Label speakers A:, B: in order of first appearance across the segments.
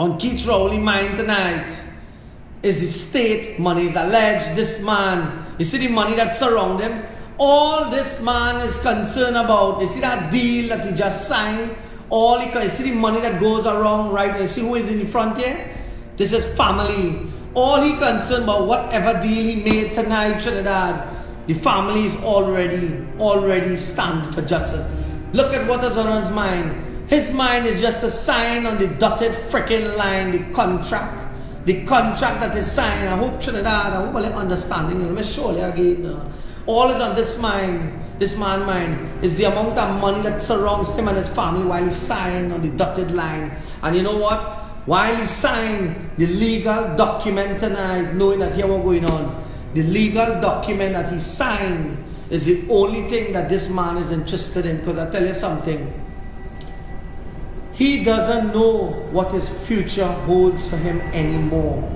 A: on Keith Rowley's mind tonight is the state money. Is alleged this man, you see the money that surround him, all this man is concerned about, you see that deal that he just signed, you see the money that goes around, right? You see who is in the front here? This is family. All he concerned about, whatever deal he made tonight, Trinidad, the family is already stand for justice. Look at what is on his mind. His mind is just a sign on the dotted freaking line, the contract that is signed. I hope Trinidad, I hope I'm understanding. Let me show you again. All is on this mind, this man's mind, is the amount of money that surrounds him and his family while he signed on the dotted line. And you know what? While he signed the legal document tonight, knowing that here what's going on, the legal document that he signed is the only thing that this man is interested in. Because I tell you something, he doesn't know what his future holds for him anymore.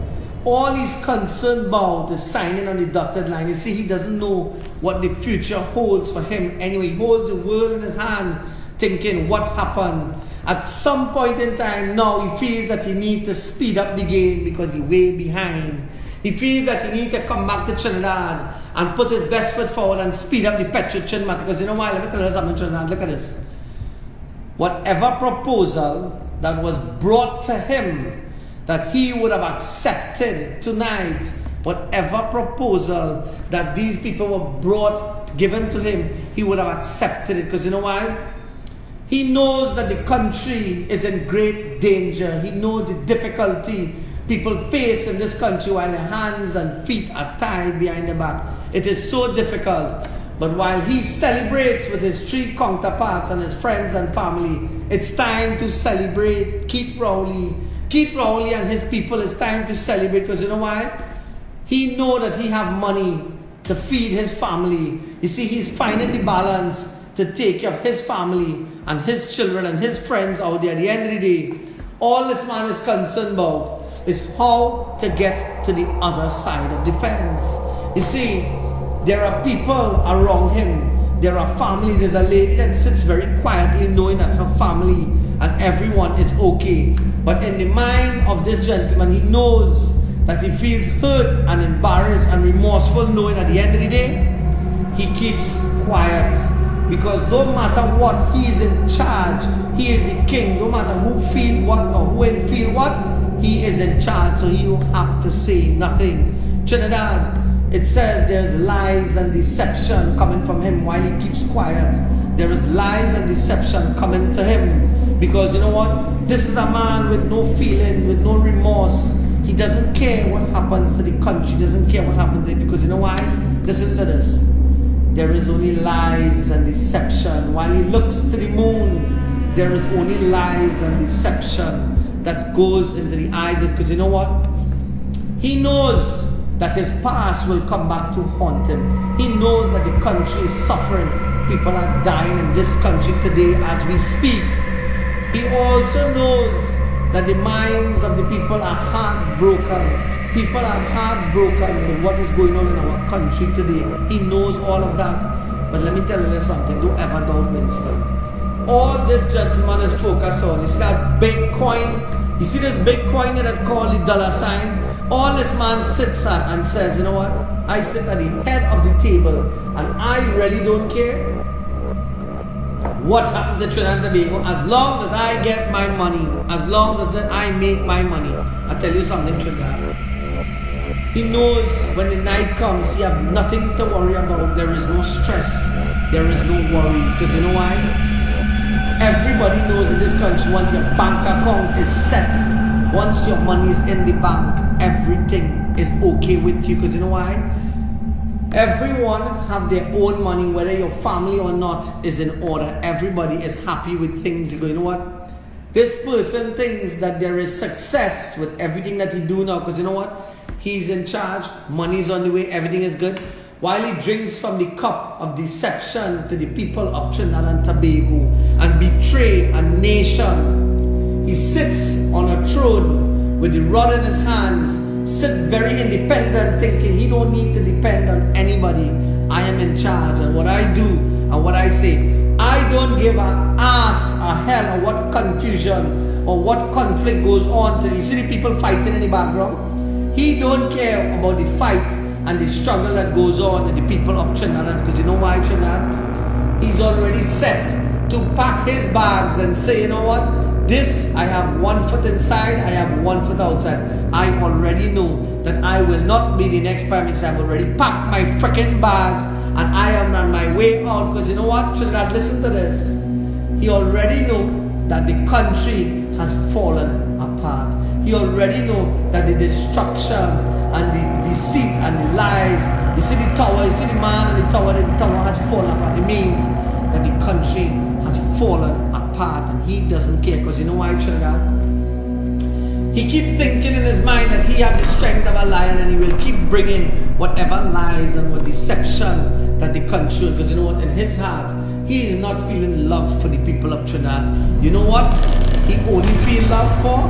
A: All he's concerned about is signing on the dotted line. You see, he doesn't know what the future holds for him anyway. He holds the world in his hand, thinking what happened. At some point in time now, he feels that he needs to speed up the game because he's way behind. He feels that he needs to come back to Trinidad and put his best foot forward and speed up the Petro-Chin matter. Because you know why? Let me tell you something, Trinidad. Look at this. Whatever proposal that was brought to him that he would have accepted tonight, whatever proposal that these people were given to him, he would have accepted it. Because you know why? He knows that the country is in great danger. He knows the difficulty people face in this country while their hands and feet are tied behind the back. It is so difficult. But while he celebrates with his three counterparts and his friends and family, it's time to celebrate Keith Rowley. Keith Rowley and his people, it's time to celebrate because you know why? He knows that he have money to feed his family. You see, he's finding the balance to take care of his family and his children and his friends out there. At the end of the day, all this man is concerned about is how to get to the other side of the fence. You see, there are people around him. There are family. There's a lady that sits very quietly knowing that her family and everyone is okay. But in the mind of this gentleman, he knows that he feels hurt and embarrassed and remorseful, knowing at the end of the day, he keeps quiet. Because no matter what, he is in charge. He is the king. No matter who feel what or who ain't feel what, he is in charge. So he don't have to say nothing. Trinidad, it says there's lies and deception coming from him while he keeps quiet. There is lies and deception coming to him. Because you know what? This is a man with no feeling, with no remorse. He doesn't care what happens to the country. He doesn't care what happens to it. Because you know why? Listen to this. There is only lies and deception. While he looks to the moon, there is only lies and deception that goes into the eyes. Because you know what? He knows that his past will come back to haunt him. He knows that the country is suffering. People are dying in this country today as we speak. He also knows that the minds of the people are heartbroken. People are heartbroken with what is going on in our country today. He knows all of that. But let me tell you something. Don't ever doubt Minster. All this gentleman is focused on. You see that big coin? You see this big coin that called the dollar sign? All this man sits at and says, you know what? I sit at the head of the table and I really don't care what happened to Trinidad and Tobago. As long as I get my money, as long as I make my money. I tell you something, Trinidad. He knows when the night comes, he have nothing to worry about. There is no stress. There is no worries. Because you know why? Everybody knows in this country, once your bank account is set, once your money is in the bank, everything is okay with you. Because you know why? Everyone have their own money, whether your family or not is in order. Everybody is happy with things. You go, you know what? This person thinks that there is success with everything that he do now. Because you know what? He's in charge, money's on the way, everything is good. While he drinks from the cup of deception to the people of Trinidad and Tobago and betray a nation, he sits on a throne with the rod in his hands, sit very independent, thinking he don't need to depend on anybody. I am in charge, and what I do and what I say, I don't give an ass a hell or what confusion or what conflict goes on. You see the people fighting in the background? He don't care about the fight and the struggle that goes on in the people of Trinidad, because you know why, Trinidad? He's already set to pack his bags and say, you know what? This, I have one foot inside, I have one foot outside. I already know that I will not be the next Prime Minister. I've already packed my freaking bags and I am on my way out, because you know what, Trinidad, listen to this. He already know that the country has fallen apart. He already know that the destruction and the deceit and the lies, you see the tower, you see the man and the tower has fallen apart. It means that the country has fallen apart, and he doesn't care, because you know why, Trinidad? He keeps thinking in his mind that he has the strength of a lion, and he will keep bringing whatever lies and what deception that the country, because you know what, in his heart, he is not feeling love for the people of Trinidad. You know what? He only feel love for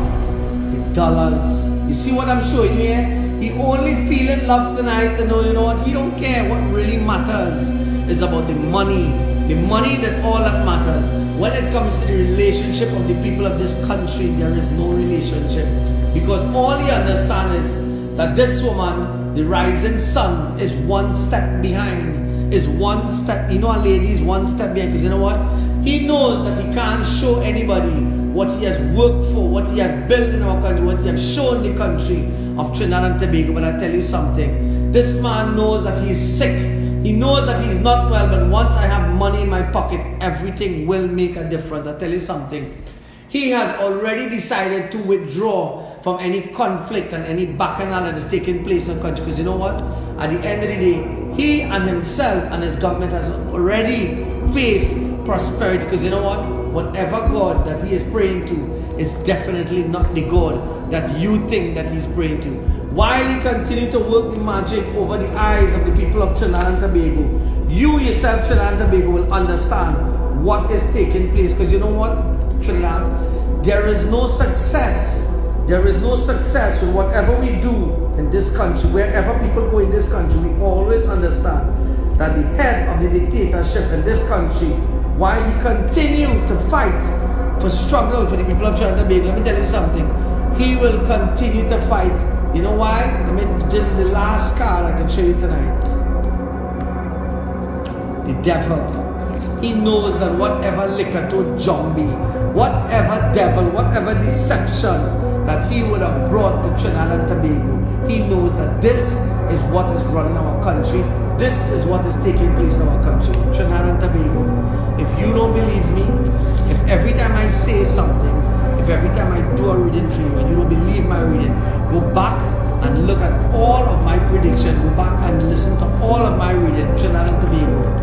A: the dollars. You see what I'm showing you here? He only feeling love tonight to know, you know what? He don't care. What really matters is about the money. The money, that all that matters. When it comes to the relationship of the people of this country, there is no relationship. Because all he understands is that this woman, the rising sun, is one step behind. Is one step, you know, a lady is one step behind. Because you know what? He knows that he can't show anybody what he has worked for, what he has built in our country, what he has shown the country of Trinidad and Tobago. But I tell you something, this man knows that he is sick. He knows that he's not well, but once I have money in my pocket, everything will make a difference. I tell you something, he has already decided to withdraw from any conflict and any bacchanal that is taking place in the country. Because you know what? At the end of the day, he and himself and his government has already faced prosperity. Because you know what? Whatever God that he is praying to is definitely not the God that you think that he's praying to. While he continued to work the magic over the eyes of the people of Trinidad and Tobago, you yourself, Trinidad and Tobago, will understand what is taking place. Because you know what, Trinidad, there is no success. There is no success with whatever we do in this country. Wherever people go in this country, we always understand that the head of the dictatorship in this country, while he continued to fight for struggle for the people of Trinidad and Tobago, let me tell you something, he will continue to fight. You know why? I mean, this is the last card I can show you tonight. The devil. He knows that whatever liquor to zombie, whatever devil, whatever deception that he would have brought to Trinidad and Tobago, he knows that this is what is running our country. This is what is taking place in our country, Trinidad and Tobago. If you don't believe me, if every time I say something, if every time I do a reading for you and you don't believe my reading, go back and look at all of my predictions, go back and listen to all of my reading, Trinidad and Tobago.